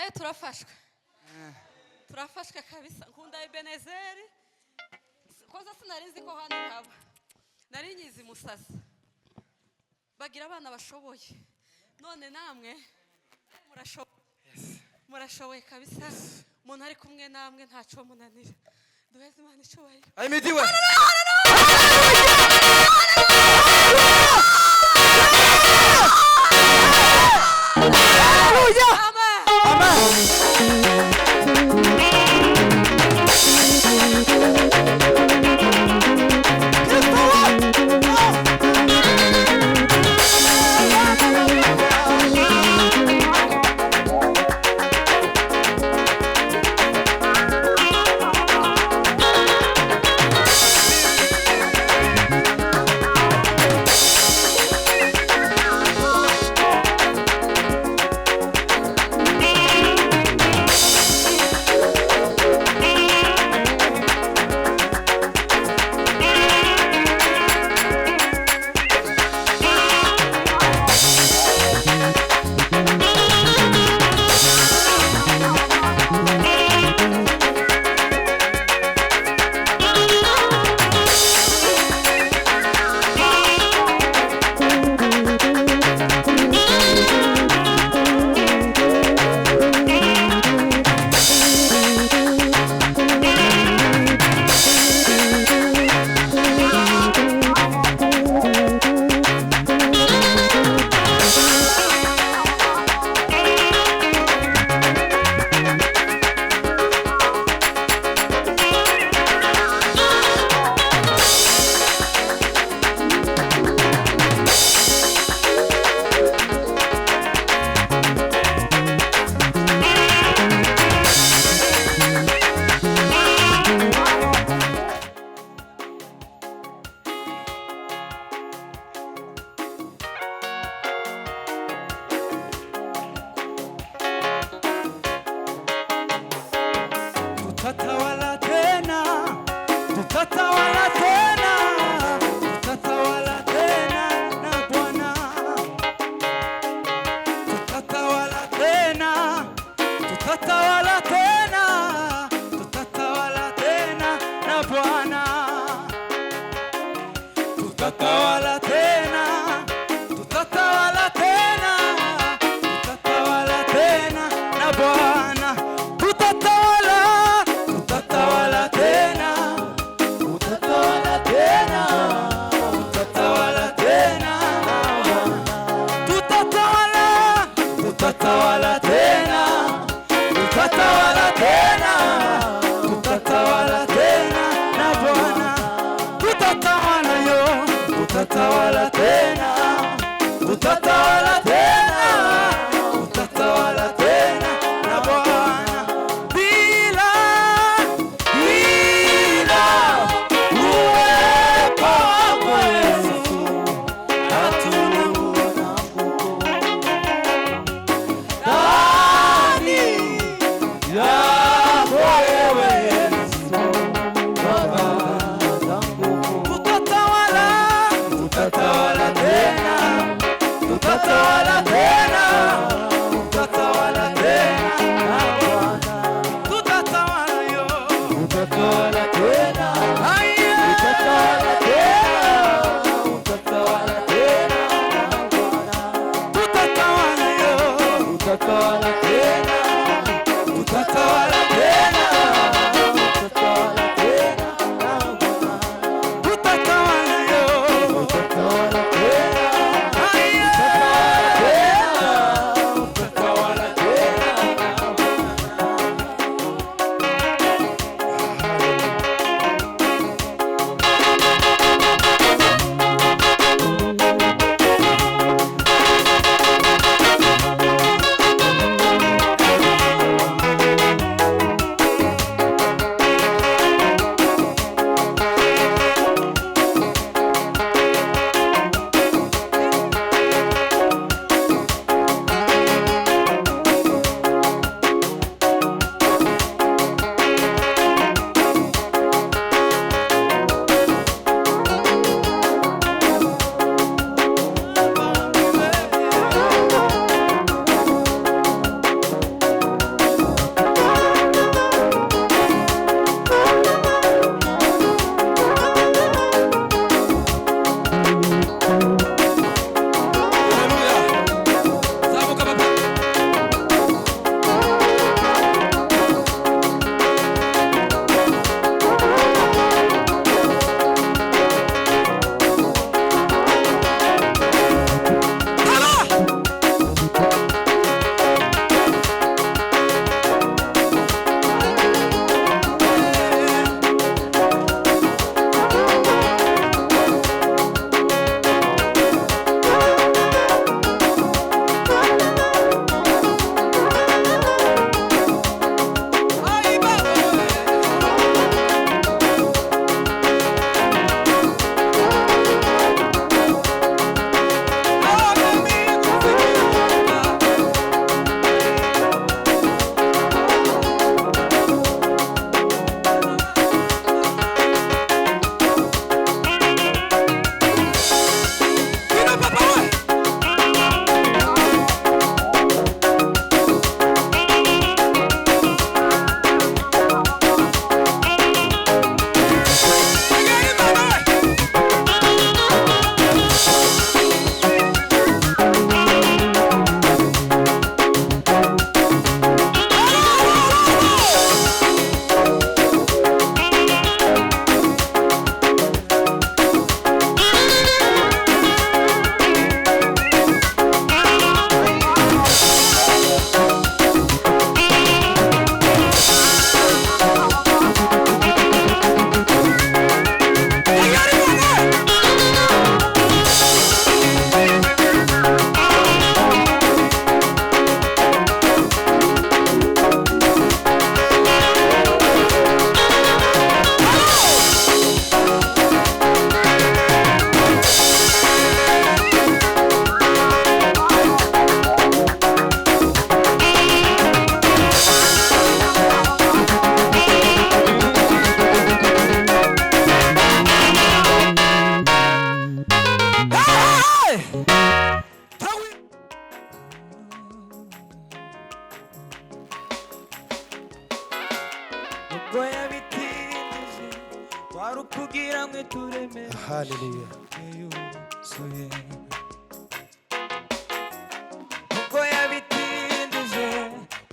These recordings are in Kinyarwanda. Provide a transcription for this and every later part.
turafashwe. Turafashwe kabisa. Nkunda Ebenezeri. Koza sinarizi ko hano haba. Nari nyizi Musasa. Bagira abana bashoboye. None namwe murashoboye kabisa. Umuntu ari kumwe namwe ntaco munanira. Duheze Imana ishoboye. Ahimidiwe. Tutatawala tena, tutatawala tena, tutatawala tena na Bwana. Tutatawala tena, tutatawala tena, tutatawala tena na Bwana. Tutatawala tena, tutatawala tena, tutatawala tena na Bwana. Tutatawala tena, tutatawala tena, tutatawala tena, tutatawala, tutatawala tena, tutatawala tena, tutatawala tena na Bwana. Tutatawala yo, tutatawala tena, tutatawala tena, tutatawala tena na Bwana. nubwo yabitindije wari ukugira ngo ituremere Haleluya. yuzuye nubwo yabitindije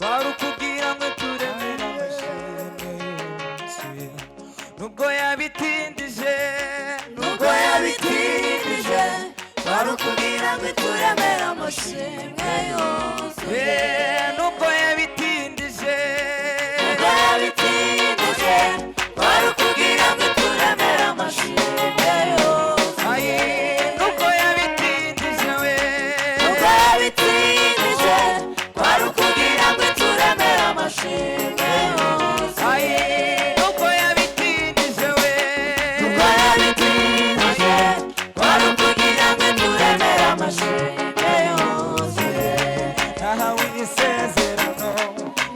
wari ukugira ngo ituremere amashimwe yuzuye nubwo yabitindije nubwo yabitindije wari ukugira ngo ituremere amashimwe yuzuye nubwo yabitindije nubwo yabitindije wari ukugira ngo ituremere amashimwe yuzuye nubwo yabitindije we nubwo yabitindije wari ukugira ngo ituremere amashimwe yuzuye nubwo yabitindije we nubwo yabitindije wari ukugira ngo ituremere amashimwe yuzuye nahawe isezerano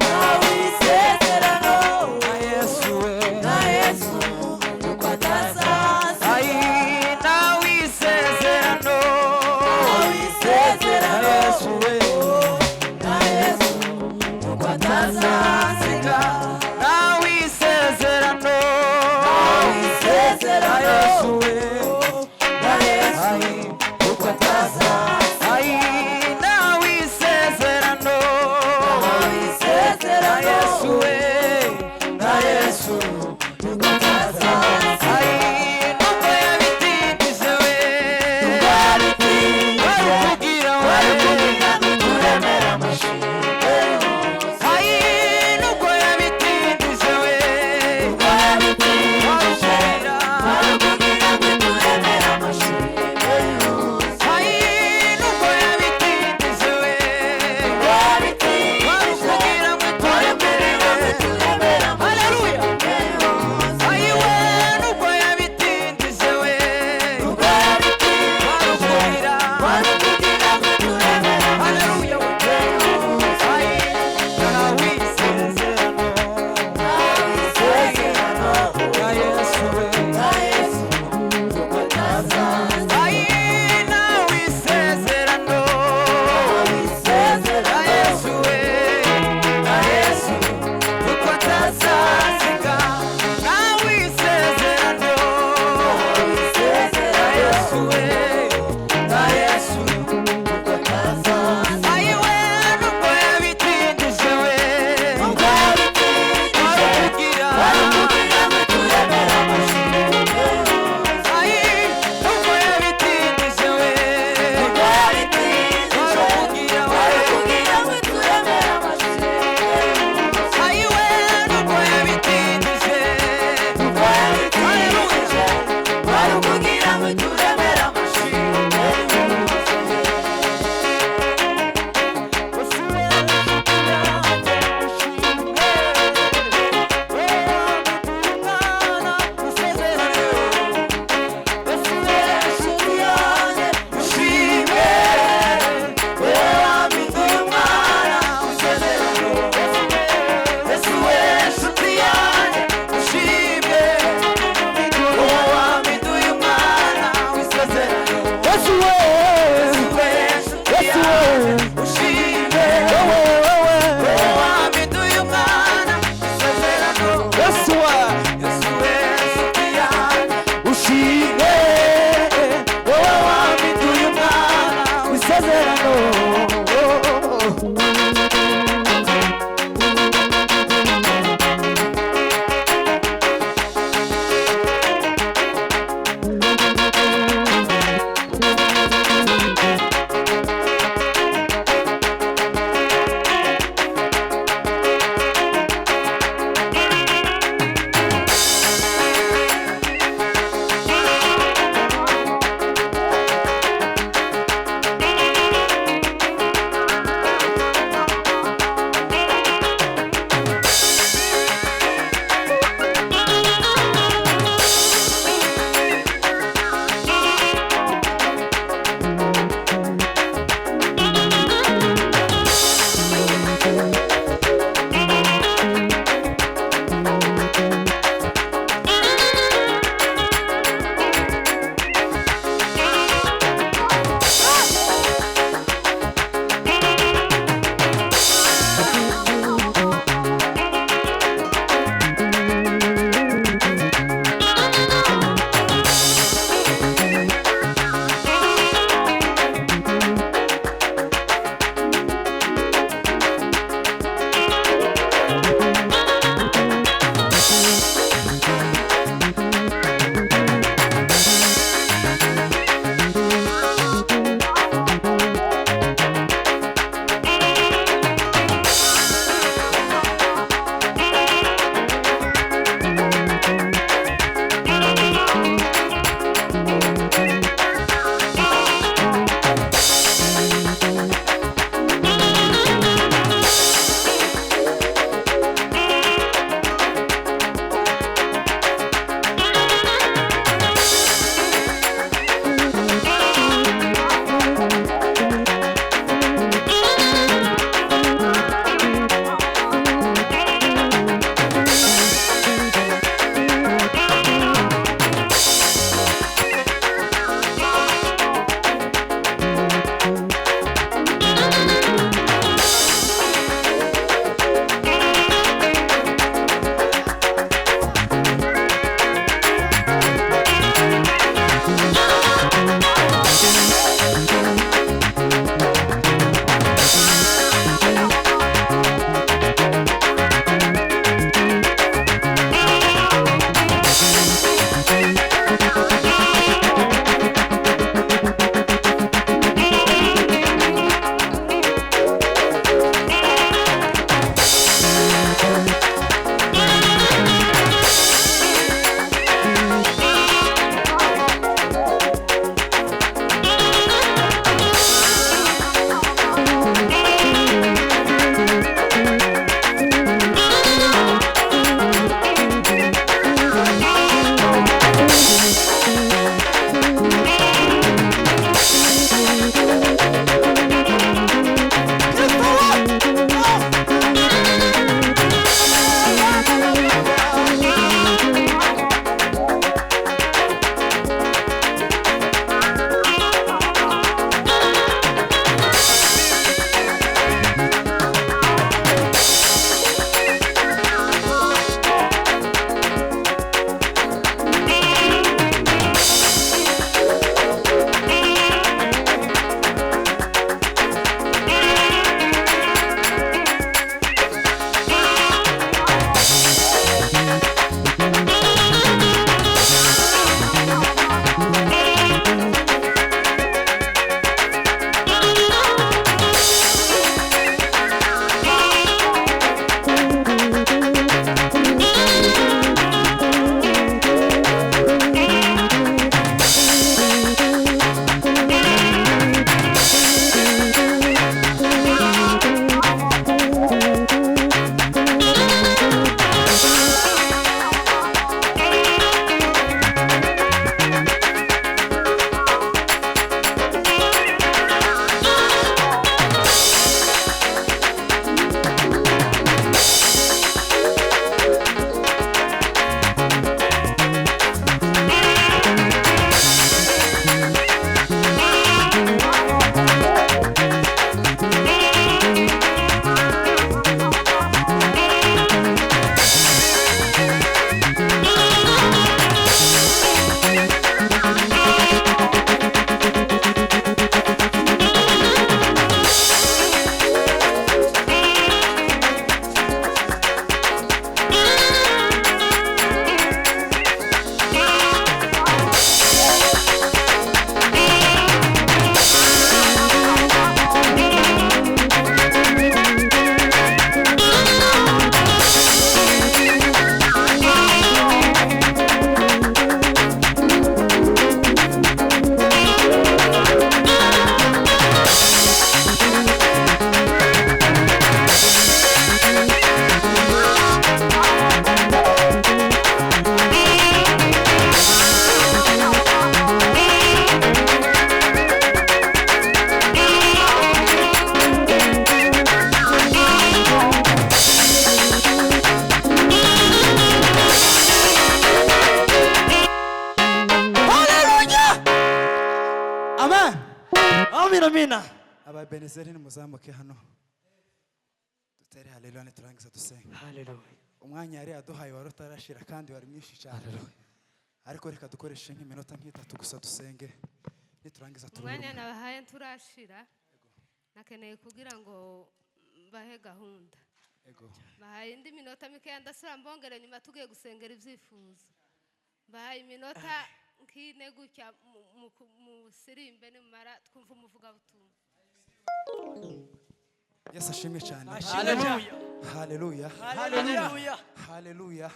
nawe isezerano na Yesu we na Yesu uko atazaza nawe isezerano nawe isezerano na Yesu we na Yesu uko atazasiga nawe isezerano nawe na isezerano Yesu we na Yesu uko atazasiga nawe isezerano nawe na isezerano Yesu we na Yesu uko atazasiga nubwo yabitindije we nubwo yabitindije wari ukugira wari we ukugira ngo ituremere amashimwe yuzuye ba Benezeri nimuzamuke hano dutere haleluya niturangiza dusenga. Hallelujah. Umwanya yari yaduhaye wari utarashira kandi wari mwinshi cyane, ariko reka dukoreshe nk'iminota nk'itatu gusa dusenge niturangiza umwanya nabahaye turashira. Nakeneye kugira ngo bahe gahunda. Bahaye indi minota mikeya ndasura mbongere nyuma tugiye gusengera ibyifuzo. Bahaye iminota nk'ine gutya mu sirimbe nimara twumva umuvuga butumwa. Yesu ashimwe cyane. Hallelujah. Haleluya. Hallelujah. Haleluya.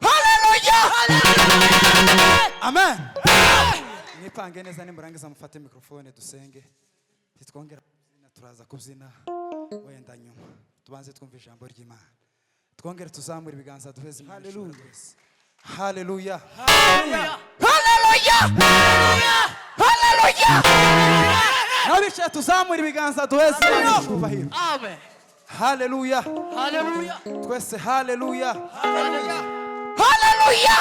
Hallelujah. Amen. Nipange neza nimurangiza mufate mikrofone dusenge. Titwongera turaza kubyina wenda nyuma. Tubanze twumva ijambo ry'Imana. Twongere tuzamura ibiganza duheze Imana. Haleluya. Hallelujah. Haleluya. Nabice tuzamura ibiganza duheze Imana cyubahiro. Amen. Haleluya. Hallelujah. Twese haleluya. Hallelujah. Haleluya.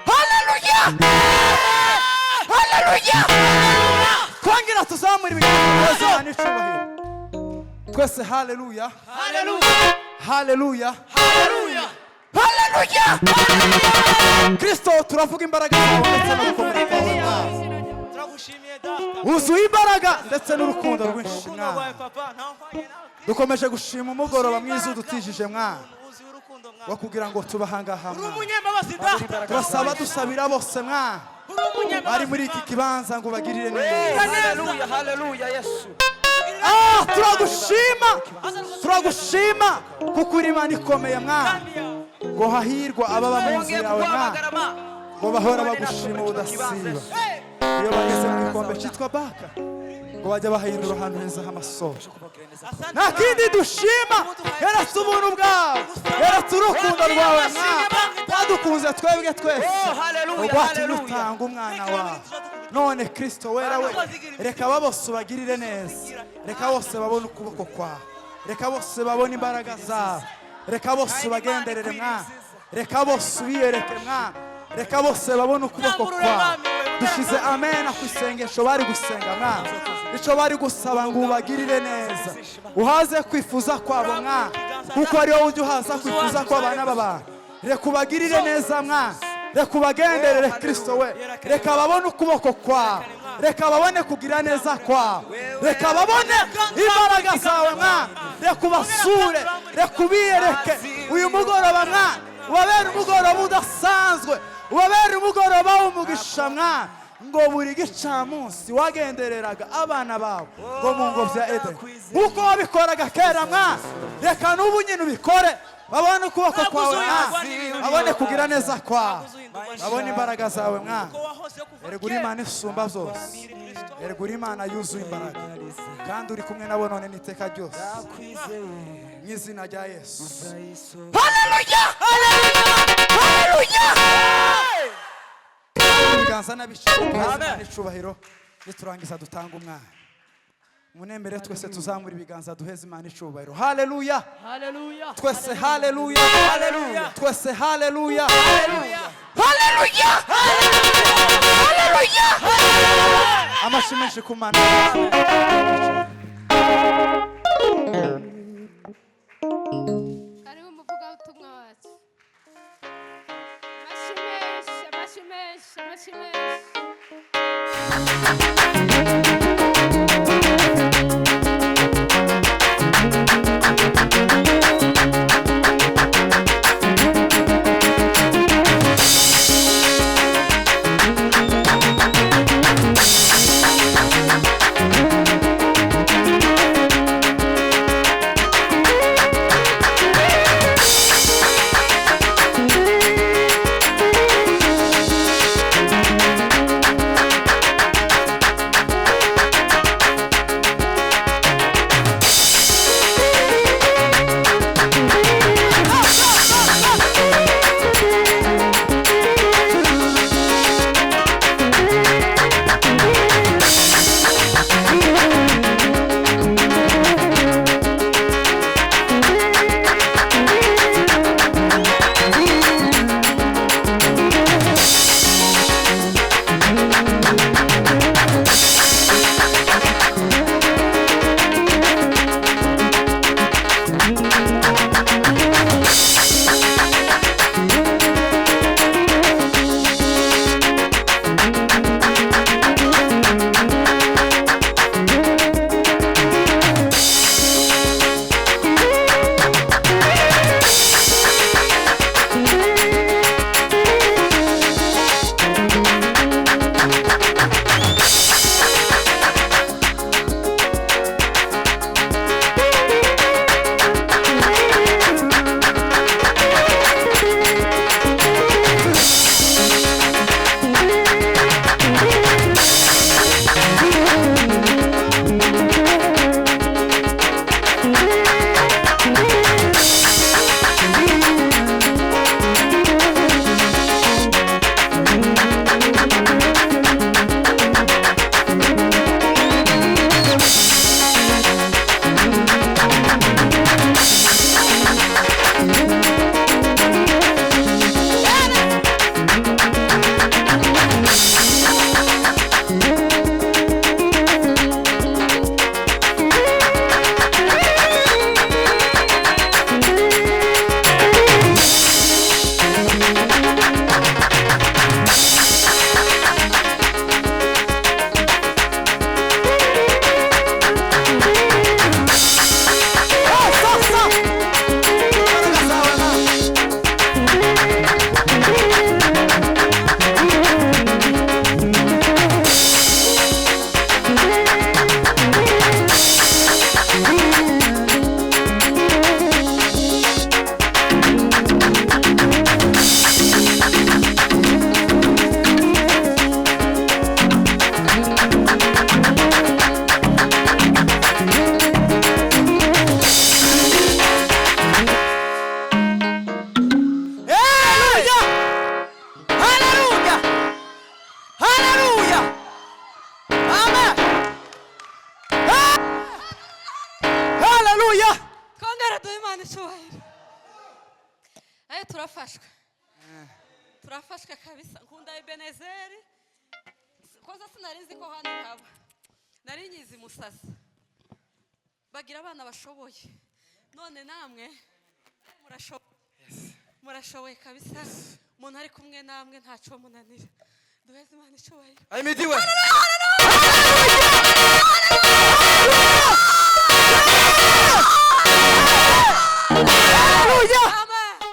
Haleluya. Haleluya. Twongera tuzamura ibiganza duheze Imana cyubahiro. Twese haleluya. Hallelujah. Haleluya. Hallelujah. Haleluya. Kristo turavuga imbaraga zawe ndetse n'urukundo rwawe. Turagushimiye data. Wuzuye imbaraga ndetse n'urukundo rwinshi Urukundo rwawe mwana. papa ntawahwanye nawe. Dukomeje gushima umugoroba mwiza udutijije mwana Uzi urukundo mwana. wo kugira ngo tubahangaha Uri mwana. umunyembabazi data. Turasaba dusabira bose mwana Uri umunyembabazi. bari muri iki kibanza ngo bagirire neza. Hallelujah. Hallelujah. Yesu. Turagushima kuko uri Imana ikomeye mwana. Ngo hahirwa ababa mu nzu yawe mwana, ngo bahora bagushima udasiba. Iyo bageze mu gikombe cyitwa baka ngo bajya bahindura ahantu heza h'amasoko. Nta kindi dushima yaretse ubuntu bwawe, yaretse urukundo rwawe mwana. Wadukunze twebwe twese urwatumye utanga umwana wawe. None Kristo wera we, reka aba bose ubagirire neza, reka bose babone ukuboko kwawe, reka bose babone imbaraga zawe, reka bose ubagenderere mwana, reka bose ubiyereke mwana, reka bose babone ukuboko kwawe. Dushize amena ku isengesho bari gusenga mwana, icyo bari gusaba ngo ubagirire neza, uhaze kwifuza kwabo mwana, kuko ari wowe ujya uhaza kwifuza kw'abana b'abantu. Reka ubagirire neza mwana, reka ubagenderere Kristo we, reka babone ukuboko kwawe, reka babone kugira neza kwawe, reka babone imbaraga zawe mwana, reka ubasure, reka ubiyereke uyu mugoroba mwana, ubabere umugoroba udasanzwe, ubabere umugoroba w'umugisha mwana, ngo buri gicamunsi wagendereraga abana bawe ngo mu ngobyi ya Edeni nk'uko wabikoraga kera mwana, reka n'ubu nyine ubikore, babone ukuboko kwawe mwana, babone kugira neza kwawe, babone imbaraga zawe mwana. Erega uri Imana isumba byose, erega uri Imana yuzuye imbaraga, kandi uri kumwe nabo none n'iteka ryose, mu izina rya Yesu. Haleluya. Haleluya. Ibiganza n'abiciro n'icubahiro niturangiza dutanga umwana. Munembere twese tuzamura ibiganza duheze Imana icubahiro. Haleluya. Hallelujah. Twese haleluya. Hallelujah. Twese haleluya. Hallelujah. Haleluya. Haleluya. Amashyi menshi ku Mana. Karibu umuvuga butumwa wacu. Amashimeshi, amashimeshi, amashimeshi. imana icyubahiro turafashwe turafashwe kabisa nkunda Ebenezeri koza sinari nzi ko hano haba nari nyizi Musasa bagira abana bashoboye none namwe murashoboye kabisa umuntu ari kumwe namwe ntacyo munanira duheze imana icyubahiro Ahimidiwe.